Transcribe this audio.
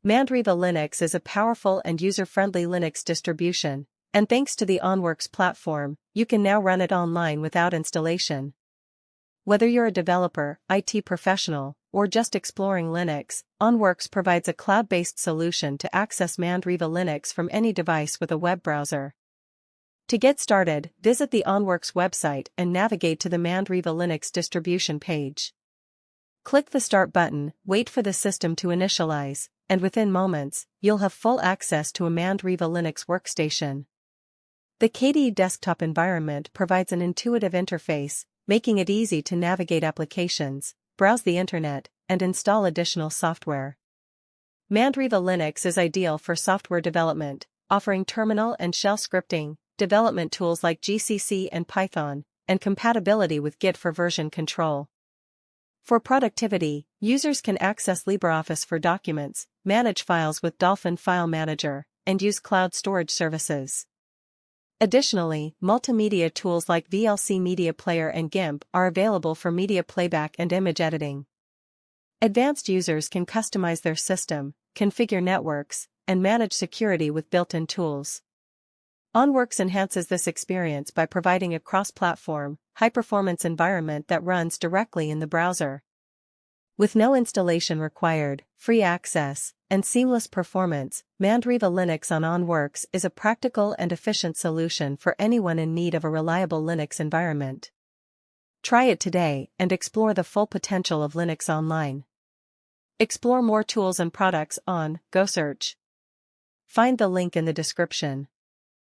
Mandriva Linux is a powerful and user-friendly Linux distribution, and thanks to the OnWorks platform, you can now run it online without installation. Whether you're a developer, IT professional, or just exploring Linux, OnWorks provides a cloud-based solution to access Mandriva Linux from any device with a web browser. To get started, visit the OnWorks website and navigate to the Mandriva Linux distribution page. Click the Start button, wait for the system to initialize, and within moments, you'll have full access to a Mandriva Linux workstation. The KDE desktop environment provides an intuitive interface, making it easy to navigate applications, browse the internet, and install additional software. Mandriva Linux is ideal for software development, offering terminal and shell scripting, development tools like GCC and Python, and compatibility with Git for version control. For productivity, users can access LibreOffice for documents, manage files with Dolphin File Manager, and use cloud storage services. Additionally, multimedia tools like VLC Media Player and GIMP are available for media playback and image editing. Advanced users can customize their system, configure networks, and manage security with built-in tools. OnWorks enhances this experience by providing a cross-platform, high-performance environment that runs directly in the browser. With no installation required, free access, and seamless performance, Mandriva Linux on OnWorks is a practical and efficient solution for anyone in need of a reliable Linux environment. Try it today and explore the full potential of Linux online. Explore more tools and products on GoSearch. Find the link in the description.